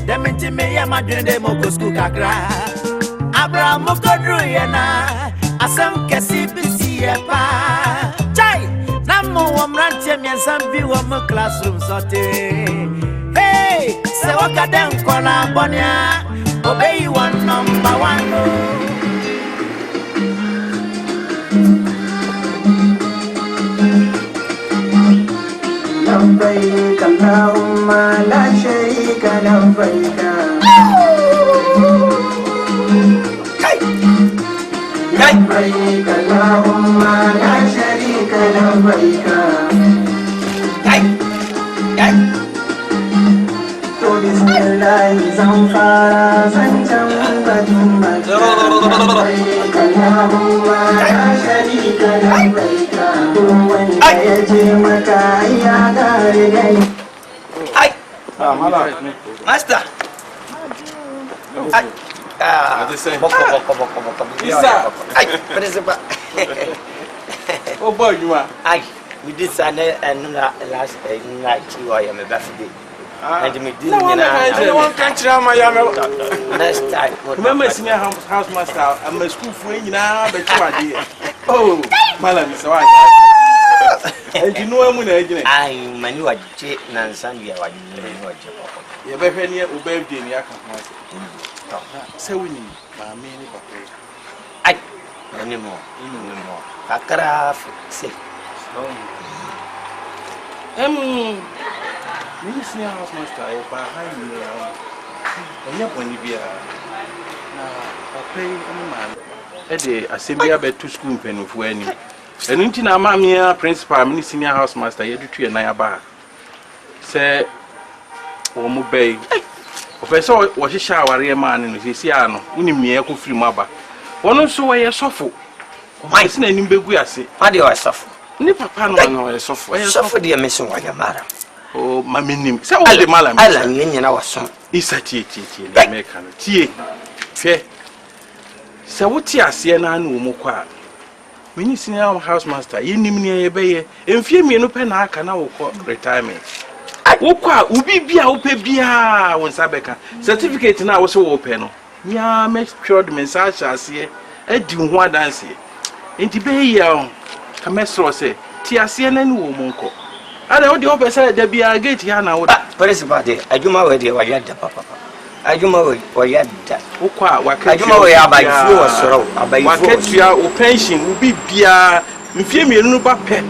Them into me, I'm a dream, them go school kakra. Abraham Mokodru yana, asam kesi bisi pa. Jai, namo wamranche mi ansam view of my classroom sote. Hey, se wakadem kola bonya, obey one number one. لبيك اللهم لا شريك لبيك لبيك اللهم لا شريك لبيك بسم الله زنفارا زنجم بدمك لبيك اللهم لا شريك لبيك Master. Oh boy, you are. We did Sunday and last night you are my birthday. And me did one country my next time. Remember senior house master, I'm a school friend now, but you are dear. Oh, Malam is why. And you know I'm going I manu a jet Nansan, you are you better near Ubeb Diniak. So we need my mini papa. Anymore. Kakara say. Me senior house master, I behind me. And you're going to be a pay man. Eddie, I say, we are better to school pen of when. And until our mamma, principal, mini senior house master, you do 2 and I bar. say o mu bay o pe so wo hihya aware ma ne no sisi ano uni mie ko firi mu aba wono so wo ye sofo why se na nim begu ase ade o sofo ni papa no na wo ye sofo sofo de me so wa ya mara o mamenim se wo de mala me ala nyina wa so isa tie na me ka no tie hwe se wo tie ase na anu mu kwa mini senior house master yenim ne ye beye emfie mienu pe na aka na wo ko retirement wo kwa ubi bia wo pe bia won sabeka certificate na wo so wo pe no nya make sure the message ase edi ho adanse enti be ya ka mesro se ti ase na ni wo monko ada wo de wo pe se da bia gate ya na wo da principal de adwuma we de wa yadda papa adwuma we wa yadda wo kwa wa ka adwuma we abayifu wo soro abayifu wa ka tua wo pension ubi bia mfie mienu ba pe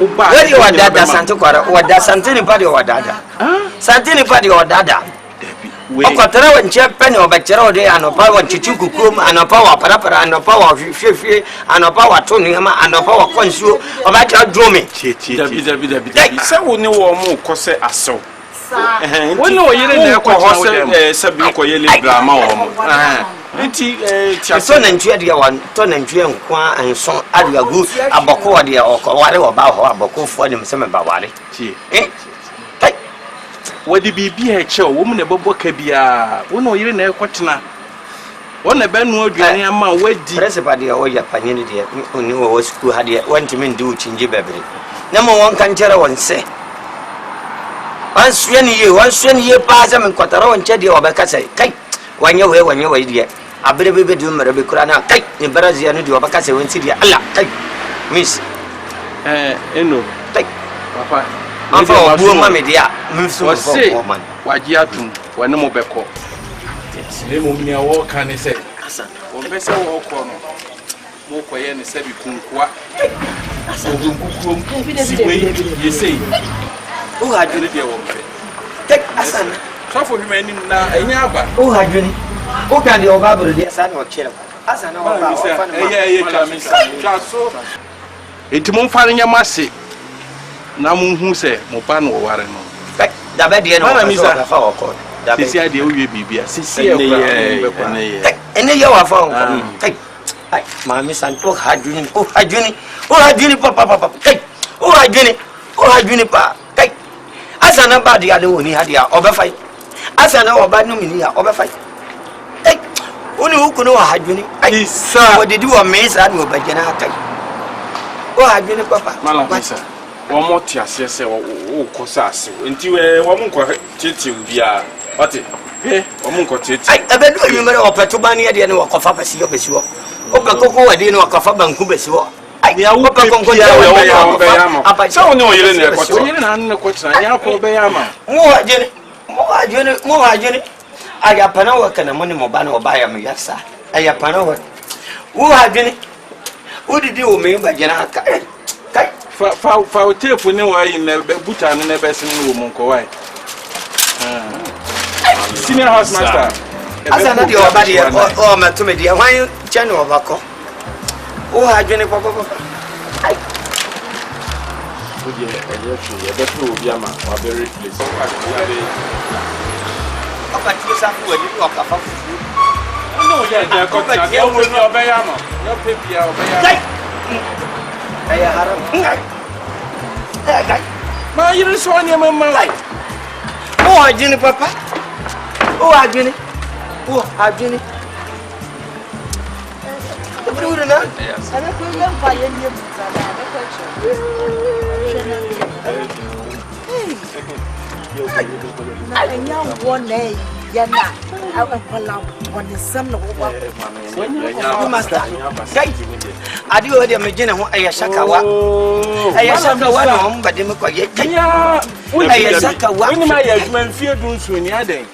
uba where you wadada sante kwara wadada sante ni padi wadada sante ni padi wadada okotere wonche pene obekere ode anopa wonchichi kukum anopa wa parapara anopa wa fiefie anopa wa tonu hama anopa wa konsuo obacha dromi dabi se wo ni wo mu kose asew woni wo yire na ekọ sabi ko yele drama wo mu nti so na ntwe de wa to na ntwe nkwa anso aduagu aboko de ware wo ba ho aboko fo de mse me ba ware wadi bibia eche wo mu ne bobo ka bia woni wo yire na ekotena wona be nu aduane ama wadi principal de o ya panini de oni wo school ha de wanti min du chinje bebre na mo won kan chere won se wan sueni ye pa za men kotara won che de obeka sai kai wanye we de abere bebe du mara be kurana kai ni barazia no de obeka sai won ti de Allah kai miss eno kai papa afa obuo ma me dia mfso fo man waji atum wone mo beko le mo mi awo kan se o pese wo ko no mo ko ye ne se bi kunkuwa o kunkuwa siwe yesei o hajuri de wo mfe tek asana so fo hima nim na enya aba o hajuri o kan de o baburu de asana o kire asana o ba o fa cha so etimo mfa nya mase na mu hu se mo pa no ware no da be de no o fa o ko da be sisi ade o wie bibia sisi e ko ene ye wa fa o ko ai mami santo hajuni papa kai o hajuni pa kai asana ba dia de woni hadia obefai asana oba no mini ya obefai kai oni hukuno wa hajuni ai isa wodidi wa mesa ni obajena kai o hajuni papa mala isa wo mo ti ase se wo ko sa ase enti we wo mo ko titi bia ate wo mo ko titi ai ebedu yumere opeto ba ne de ne wakofa pesi yo pesi wo obekoko wadi ne wakofa banku pesi wo ya wo pa konko ya wo be yama apa so ni o yire ne ko to yire na ne ko tsana ya ko be yama mo hajene aya pana wa kana moni mo bana oba ya me yasa aya pana wa wo hajene udidi o me ba jena kai fa tape ne wa yi na buta ne be sin wo mo ko wai senior house master asa na di oba de o ma to me di wan channel oba ko o hajene papa ai oje eje beto obi ama wa be replace o ka ti sa fu wadi o ka fa fu no je ko ta ke o ni oba ya ma yo pe bia oba ya ai haram ai ma yiri so ni mama o hajene papa o hajene Bruna, ana kullum bayan yin tsada da kwace. Na anya wone yana awan fala woni sam no wa. Wani master. Kai. Adi o de mejene ho ayashakawa. Ayashakawa no mbade me kwa ye. Ya, ayashakawa. Wani ma ya juma mfie dun so ni aden.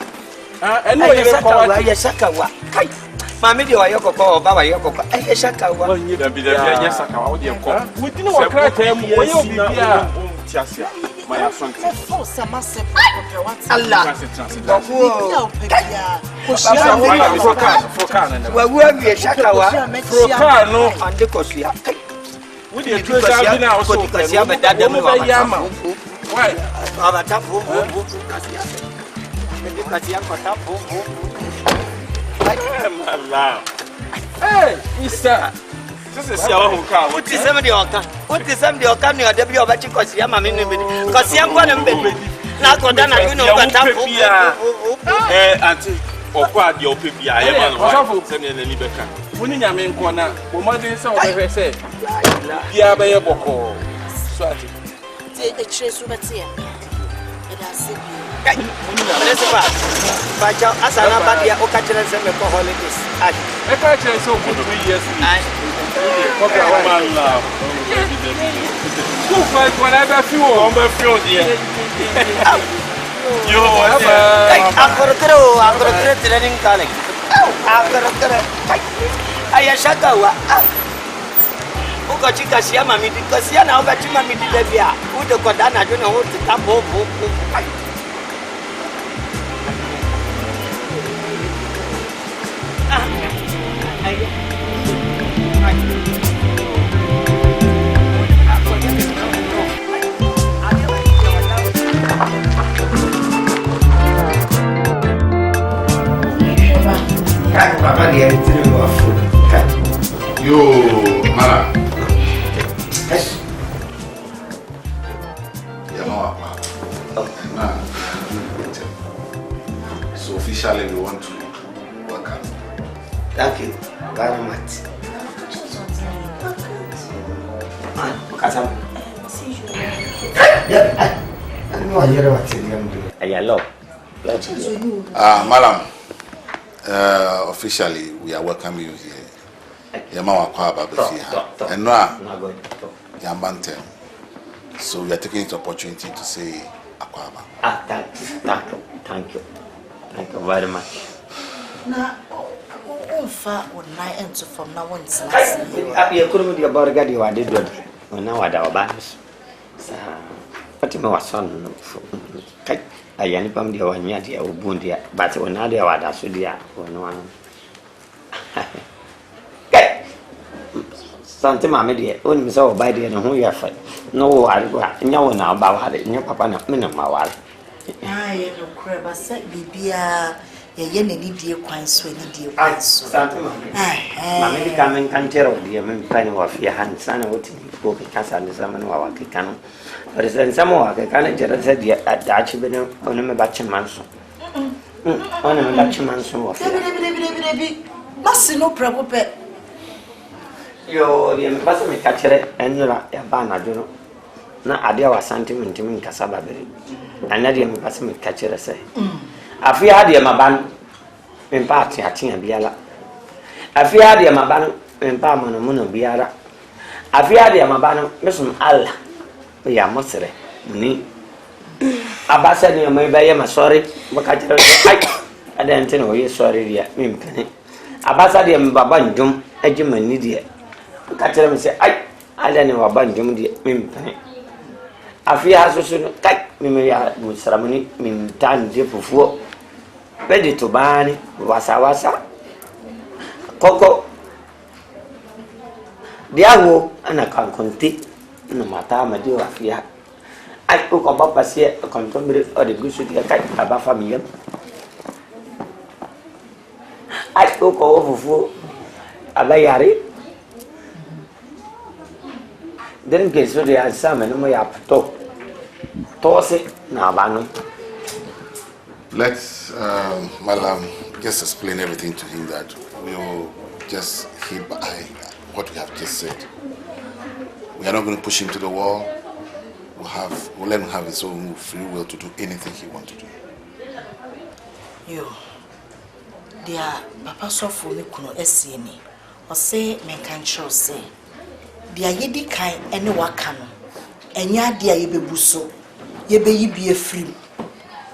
Eno yere kwa ayashakawa. Kai. Mami de wayo kokko ba wayo kokko ayashakawa. Onye da bi da anya sakawa wo de ko. Wudi no wakra ta mu wo yo bibia. Tiasia. Ma ya front. Força massa Allah. Foka na. Wa wa bi shakawa. Foka no ande kosia. Wudi e tuza bi na wo so. Kosia be dada mu wa. Why? Hey, Mister. This is your own car. What is somebody or can? What is somebody or can you have your batch because you are my baby? Because you are one of them. Now, go down and you know what I'm Auntie, or quite your baby. I am on sending any becker. When you are in corner, what did someone say? Yeah, by a boko. Swati. Take a trace over here. And I see you. As an abadia, occasional summer holidays. I can't tell so good 3 years. Okay, man, love. Whenever you on the field, you have a training college. I shut out. Uko sia mami dikosia na oba chima mi dibia. Udo kodana jona ho tabo bo. Papa dia itu food. Yo, Mala. So officially we want to welcome. Thank you very much. Malam, officially we are welcoming you here. Yamawa Kwaba Befia. And now, Yambante. So we are taking this opportunity to say Akwaba. Thank you very much. Now, far would I enter from now on? You couldn't be about God, you are did when now at our bands. Fatima was son. I am from the one yet, or Bundia, but when I do what I should do, no one. Santa Mamma, dear, only so by the end of who you have. No, I know now about it. Your papa, not minimum. I don't crab. I said, Bibia, you need dear quine swing, dear Santa Mamma, coming can tell dear men penny of your hands, son, what you go because I'm the salmon or I can. But it's then some more I can't just said at the Archibald on a batch mansion. On a batch mansion of Must no problem. Yo, the ambassador catch it and you're a banner, you know. Now, I was sentiment in Cassava berry. And I didn't pass me catch it, say. I fear I am a ban in party at Tina Biala. I fear I am a ban in Parman and Muno Biara. I fear I am a ban, Miss Allah. We are Mosre. Me. Abasani, maybe I am sorry, but I didn't know you're sorry, dear. Abasadi and Baban Jum, a German idiot. Catch them say, I don't know about Jum, dear. I fear I should take me with ceremony, mean time before. Ready to ban Wasa Coco. The Ago, and I can't contain no matter my dear fear. I cook about Passia, a contemporary or the goose with a kite above a million. I spoke over for a bayari. Then get so they had some and we have to toss it now. Let's, Malam, just explain everything to him that we'll just heed by what we have just said. We are not going to push him to the wall. We'll let him have his own free will to do anything he wants to do. Yo, dear Papa saw for me, Kuno Essini, or say, men can show say, dear Yedi Kai, any wakano, and ya dear ye be buso, ye be a free,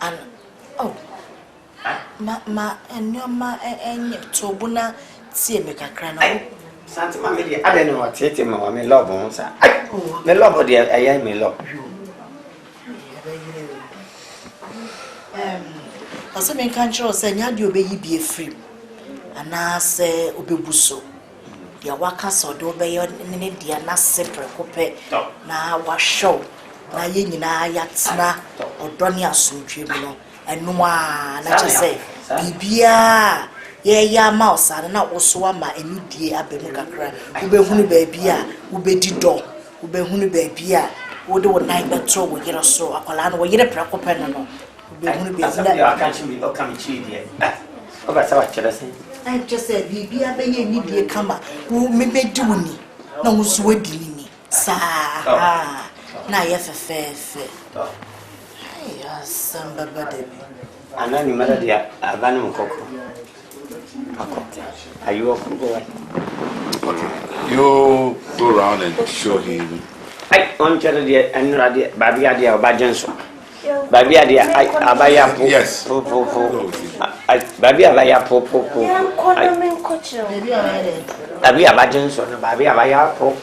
and oh, and your ma and Tobuna, see me can cry. Santa Mamma, I don't know what it is, my love on, sir. My love, dear, I am my love. As a man can't show, say, you be a free, and I say, Obebuso. Your workers or do by your dear, not separate, now was show. na ye nyina yatsena odone asomtwe mu no eno a na che say bibia ye ya ma osare na oso ama enidie abemu kakra ubehunu baabi a ubedi do ubehunu baabi a wo de wo nan betro wo yere so akwala no wo yere prako pen no ubehunu baabi na ya kan chimi o kam chi die o ba sawa chere sen I just said bibia be ye nidie kama wo me bedi woni na wo so wadi ni sa na ye fefefe ay samba badebi anani mara dia abana mkoko ako ayo ko Okay, you go around and show him. Ay on chere dia anura dia babia dia obajenso babia dia ay abaya po Yes. po ay babia abaya po Kono men kocho. babia abajenso na babia abaya po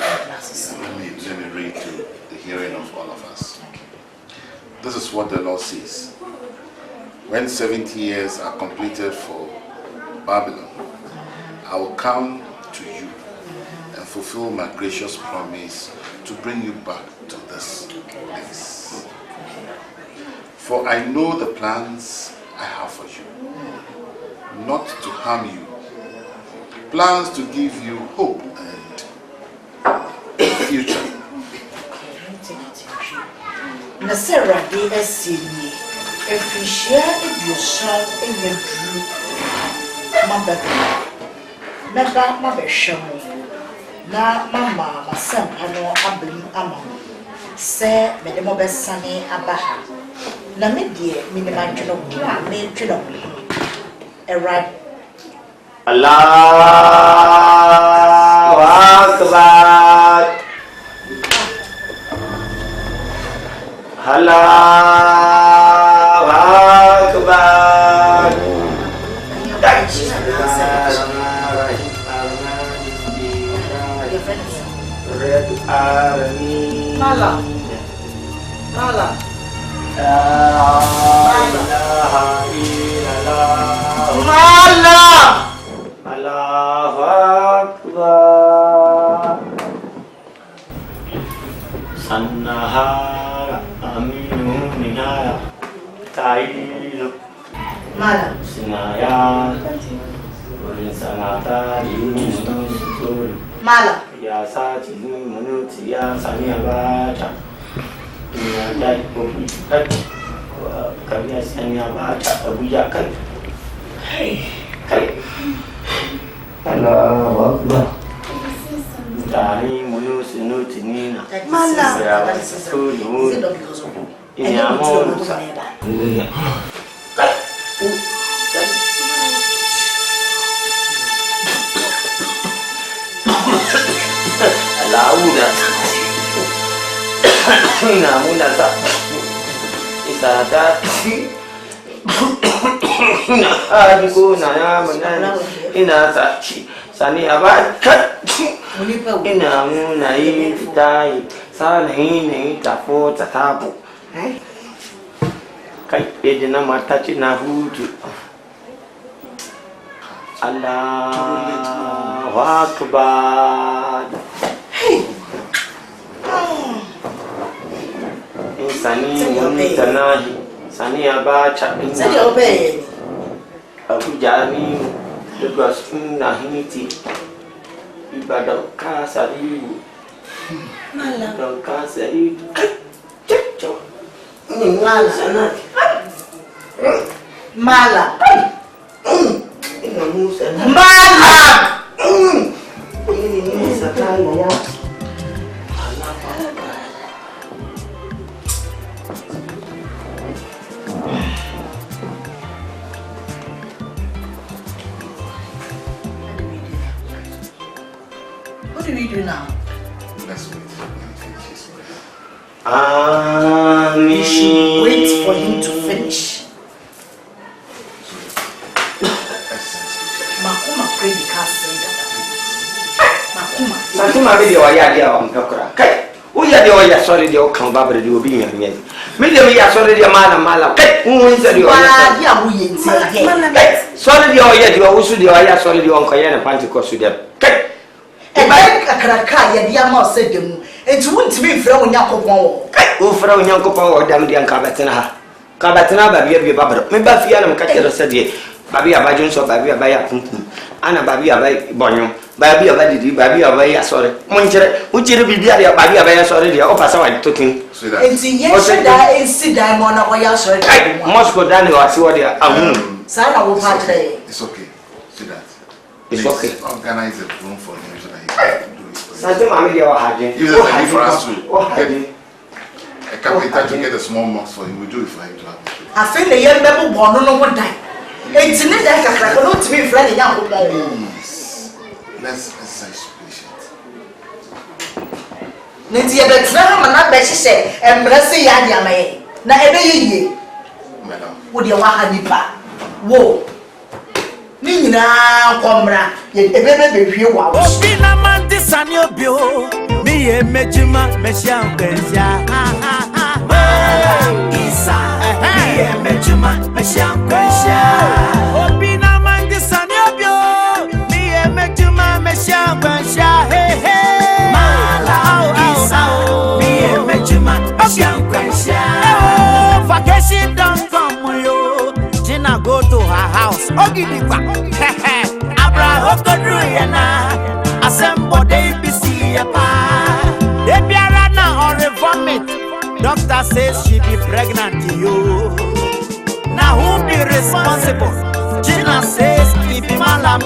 Let me read to the hearing of all of us. This is what the law says. When 70 years are completed for Babylon, I will come to you and fulfill my gracious promise to bring you back to this place. For I know the plans I have for you, not to harm you, plans to give you hope and future. Na Sarah de esini efishia ebiosa eyedru mabeba mabehwemo na mama masampa no ablim amamu se mede mo besane abaha na medie minima dweno kra me dweno erad Allahu Akbar Allahu Akbar Mala Mala Allahu Akbar Sannahara aminu minaya Tailu Mala Sinaya Sanata Yunus Mala Ya Sati Munuti Ya Sanya Bacha Ya Dai Kopi Kami Sanya Bacha Abuja Kai Kai Allahu Akbar Tani Munus Nuti Nina Mala Ini amor Launa Namuna sa Isadati Adiku na manan ina sachi sani abaka ina muna itai sani ne tafo tatabu kai ejina matachi na huju Allahu Akbar Sani Tanahi Sani Abacha Sani obey Abu Jami Lagos Nahiti Ibadan Kasari Ibadan Kasari Mala What do we do now? Let's wait when he finishes. We should wait for him to finish. ma me de o ya dia o mpekora kai wo ya de o ya sorry de o kan ba bre de obi nya nya me de me ya sorry de mala kai wo nse de o ya dia wo ye nti sorry de o ya de o su de o ya sorry de o nko ya na Pentecost de kai e ba kakraka ya dia ma o se de mu enti wo ntimi mfra wo Nyankopon wo kai wo fra wo Nyankopon wo dam de anka betena ha ka betena ba bia bia ba bro me ba fia na me ka kero se de babi abajo nso babi abaya kunkum ana babi abai bonyo babi abadidi babi abaya sorry monjere uchire bibia dia babi abaya sorry dia o pasa wa tokin enti yeshada insida mo na oya sorry Moscow dani wa si wodi ahun sana wo patre it's okay see that it's okay organize a room for him so that he can do it Sante mama dia wa haje o haje for us to get a carpenter to get a small box for him we do it for him to have I feel the young people born no one die. It's not that I cannot to be friendly. Please, let's exercise patience. Nanti ada tena mana besi se, embrace ya dia mai. Na ebe ye. Madam. Wo dia wa hanipa. Wo. Ni nyina komra. Ye ebe be hwie wa. Obi na man disani obio. Mi ye mejuma meshia kwensia. Isa. Mi ye mejuma meshia kwensia. Obi na man disani obio. Mi ye mejuma meshia kwensia. Hey hey. Mala isa. Mi ye mejuma meshia kwensia. Vacation don't come yo. Gina go to her house. Ogidikwa. Abra okodruyena. Assemble they be see a pa. They be a runner or a vomit. Doctor says she be pregnant, yo. Now who be responsible? Gina says if Malam